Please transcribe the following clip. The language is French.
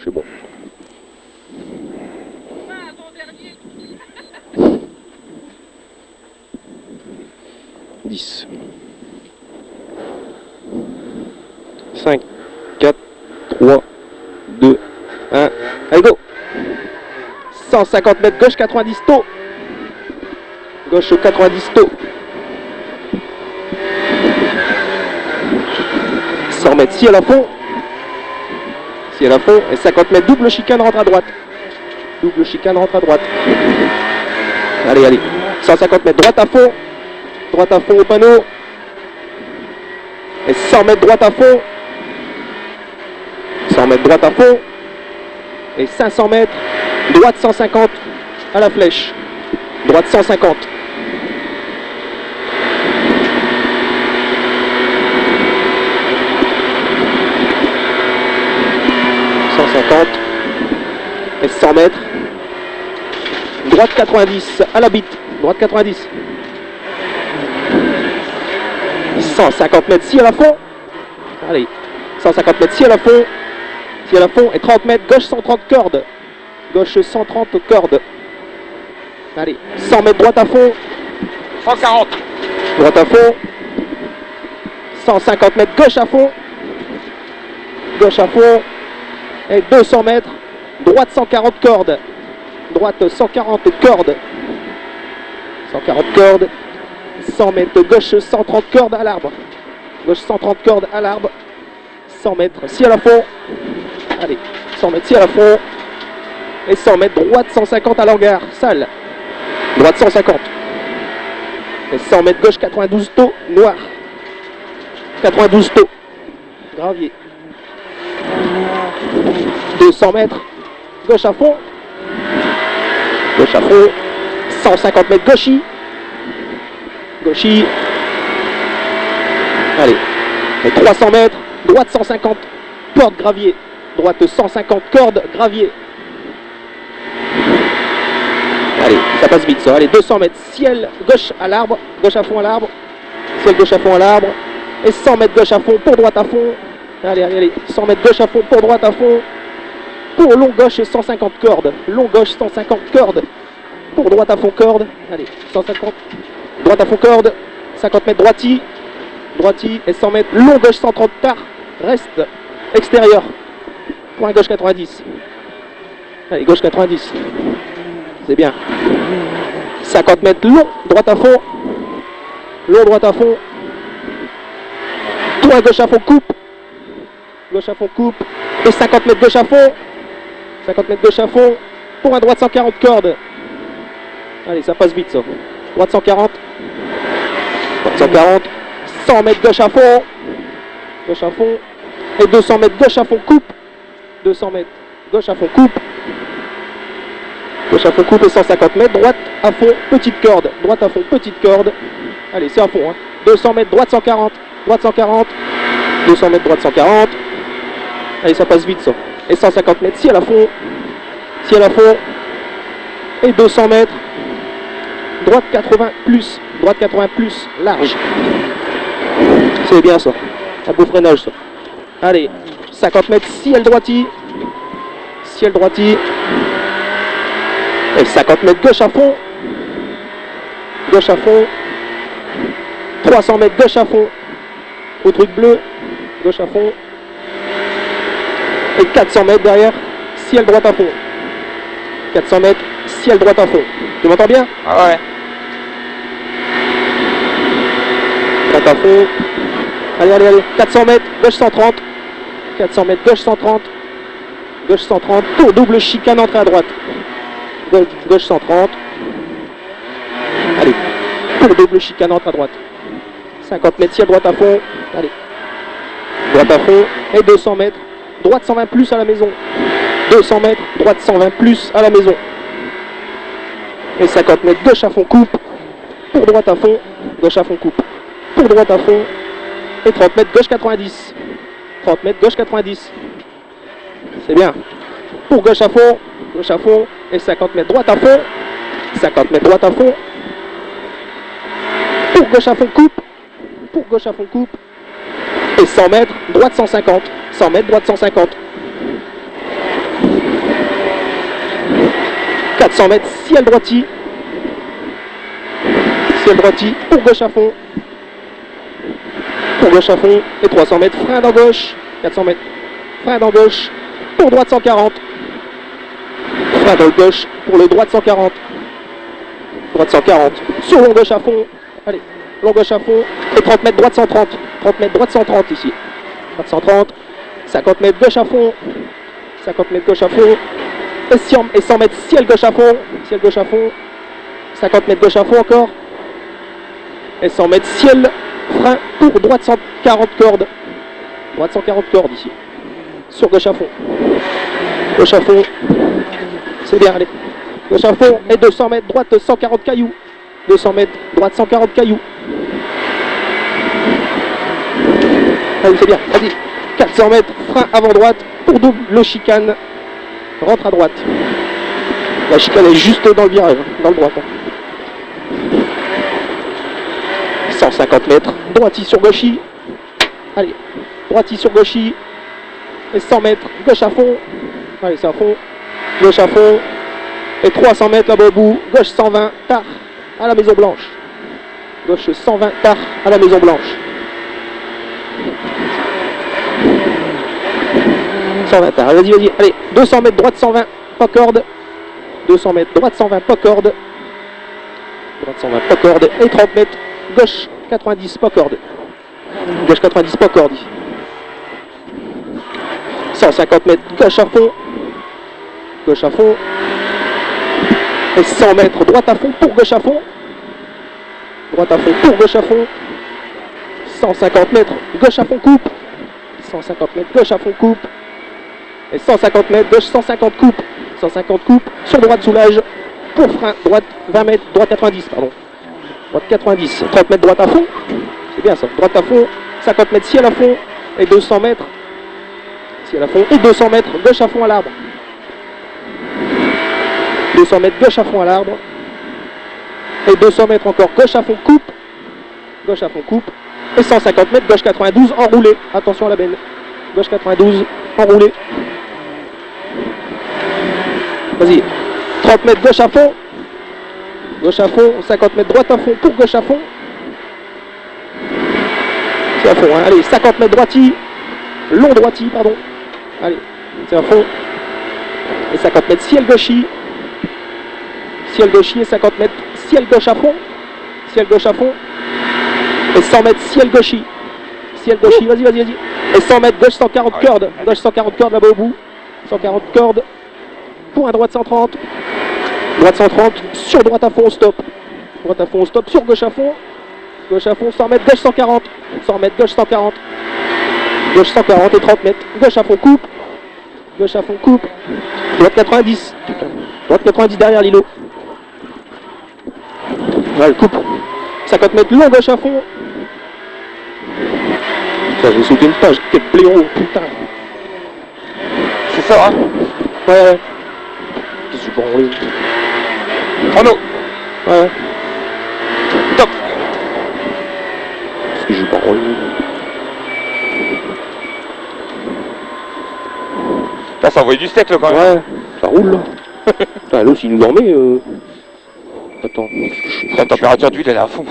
c'est bon. « 10. 5, 4, 3, 2, 1. Allez, go! 150 mètres gauche, 90 taux. Gauche 90 taux. 100 mètres ciel à fond. Ciel à fond. Et 50 mètres double chicane rentre à droite. Double chicane rentre à droite. Allez, allez. 150 mètres droite à fond. Droite à fond au panneau. Et 100 mètres droite à fond. 100 mètres droite à fond. Et 500 mètres. Droite 150 à la flèche. Droite 150. Et 100 mètres. Droite 90 à la bite. Droite 90. 150 mètres ciel à fond. Allez. 150 mètres ciel à fond. Ciel à fond. Et 30 mètres gauche 130 cordes. Gauche 130 cordes. Allez. 100 mètres droite à fond. 140. Droite à fond. 150 mètres gauche à fond. Gauche à fond. Et 200 mètres. Droite 140 cordes. Droite 140 cordes. 140 cordes. 100 mètres gauche 130 cordes à l'arbre. Gauche 130 cordes à l'arbre. 100 mètres ciel à fond. Allez. 100 mètres ciel à fond. Et 100 mètres droite 150 à l'hangar. Salle. Droite 150. Et 100 mètres gauche 92 taux. Noir. 92 taux. Gravier. 200 mètres. Gauche à fond. Gauche à fond. 150 mètres gauchis. Gauchis. Allez. Et 300 mètres. Droite 150. Corde gravier. Droite 150 cordes gravier. Allez, ça passe vite ça. Allez, 200 mètres. Ciel gauche à l'arbre. Gauche à fond à l'arbre. Ciel gauche à fond à l'arbre. Et 100 mètres gauche à fond pour droite à fond. Allez, allez, allez. 100 mètres gauche à fond pour droite à fond. Pour long gauche 150 cordes. Long gauche 150 cordes. Pour droite à fond corde. Allez, 150. Droite à fond corde. 50 mètres droiti. Droiti et 100 mètres. Long gauche 130 tard. Reste extérieur. Point gauche 90. Allez, gauche 90. C'est bien. 50 mètres long. Droite à fond. Long droite à fond. Point gauche à fond coupe. Gauche à fond coupe. Et 50 mètres gauche à fond. 50 mètres gauche à fond. Pour un droite 140 cordes. Allez, ça passe vite ça. Droite 140. Droite 140. 100 mètres gauche à fond. Gauche à fond. Et 200 mètres gauche à fond coupe. 200 mètres gauche à fond coupe. Gauche à fond coupe et 150 mètres. Droite à fond petite corde. Droite à fond petite corde. Allez, c'est à fond. Hein. 200 mètres droite 140. Droite 140. 200 mètres droite 140. Allez, ça passe vite ça. Et 150 mètres ciel à fond. Ciel à fond. Et 200 mètres. Droite 80 plus. Droite 80 plus. Large. C'est bien ça. Un beau freinage ça. Allez. 50 mètres ciel droiti. Ciel droiti. Et 50 mètres gauche à fond. Gauche à fond. 300 mètres gauche à fond. Au truc bleu. Gauche à fond. Et 400 mètres derrière. Ciel droite à fond. 400 mètres. Ciel droite à fond. Tu m'entends bien? Ah ouais. Droite à fond. Allez, allez, allez. 400 mètres. Gauche 130. 400 mètres. Gauche 130. Gauche 130. Pour double chicane entrée à droite. Gauche 130. Allez. Pour double chicane entrée à droite. 50 mètres ciel droite à fond. Allez. Droite à fond. Et 200 mètres. Droite 120 plus à la maison. 200 mètres. Droite 120 plus à la maison. Et 50 mètres gauche à fond coupe. Pour droite à fond. Gauche à fond coupe. Pour droite à fond. Et 30 mètres gauche 90. 30 mètres gauche 90. C'est bien. Pour gauche à fond. Gauche à fond. Et 50 mètres droite à fond. 50 mètres droite à fond. Pour gauche à fond coupe. Pour gauche à fond coupe. Et 100 mètres droite 150. 100 mètres droite 150. 400 mètres, ciel droiti. Ciel droiti pour gauche à fond. Pour gauche à fond. Et 300 mètres, frein dans gauche. 400 mètres, frein dans gauche. Pour droite 140. Frein dans le gauche pour le droite 140. Droite 140. Sur long gauche à fond. Allez, long gauche à fond. Et 30 mètres, droite 130. 30 mètres, droite 130 ici. Droite 130. 50 mètres, gauche à fond. 50 mètres, gauche à fond. Et 100 mètres, ciel gauche à fond. Ciel gauche à fond. 50 mètres, gauche à fond encore. Et 100 mètres, ciel. Frein pour droite 140 cordes. Droite 140 cordes ici. Sur gauche à fond. Gauche à fond. C'est bien, allez. Gauche à fond. Et 200 mètres, droite 140 cailloux. 200 mètres, droite 140 cailloux. Allez, c'est bien, vas-y. 400 mètres, frein avant droite pour double chicane. Rentre à droite. La chicane est juste dans le virage, dans le droit. 150 mètres, droiti sur gauchi. Allez, droiti sur gauchi. Et 100 mètres, gauche à fond. Allez, c'est à fond. Gauche à fond. Et 300 mètres là-bas au bout. Gauche 120, tard à la Maison Blanche. Gauche 120, tard à la Maison Blanche. 120 tard, vas-y, vas-y. Allez, 200 mètres, droite 120, pas corde. 200 mètres, droite 120, pas corde. Droite 120, pas corde. Et 30 mètres, gauche 90, pas corde. Gauche 90, pas corde ici. 150 mètres, gauche à fond. Gauche à fond. Et 100 mètres, droite à fond pour gauche à fond. Droite à fond pour gauche à fond. 150 mètres, gauche à fond coupe. 150 mètres, gauche à fond coupe. Et 150 mètres, gauche 150 coupe. 150 coupe sur droite soulage. Pour frein, droite 20 mètres, droite 90, pardon. Droite 90, 30 mètres droite à fond. C'est bien ça, droite à fond. 50 mètres ciel à fond. Et 200 mètres ciel à fond. Et 200 mètres, gauche à fond à l'arbre. 200 mètres, gauche à fond à l'arbre. Et 200 mètres encore, gauche à fond coupe. Gauche à fond coupe. Et 150 mètres, gauche 92, enroulé. Attention à la benne. Gauche 92, enroulé. Vas-y. 30 mètres, gauche à fond. Gauche à fond. 50 mètres, droite à fond pour gauche à fond. C'est à fond, hein. Allez, 50 mètres droiti. Long droiti, pardon. Allez, c'est à fond. Et 50 mètres, ciel gauchi. Ciel gauchi et 50 mètres, ciel gauche à fond. Ciel gauche à fond. Et 100 mètres, ciel gauchi. Ciel gauchi, vas-y, vas-y, vas-y. Et 100 mètres, gauche 140 cordes. Gauche 140 cordes là-bas au bout. 140 cordes. Point droite 130. Droite 130. Sur droite à fond, stop. Droite à fond, stop. Sur gauche à fond. Gauche à fond, 100 mètres, gauche 140. 100 mètres, gauche 140. Gauche 140 et 30 mètres. Gauche à fond, coupe. Gauche à fond, coupe. Droite 90. Droite 90 derrière l'îlot. Voilà, coupe. 50 mètres, long gauche à fond. Putain, j'ai sauté une page. Quel blaireau, putain. C'est ça, hein? Ouais. Qu'est-ce que je peux enrouler? Chrono. Ouais. Top. Qu'est-ce que je peux enrouler? Là, ça envoie du steak, là, quand même. Ouais, ça roule, là. Putain, l'eau, s'il nous en met, Attends. La température d'huile, elle est à fond.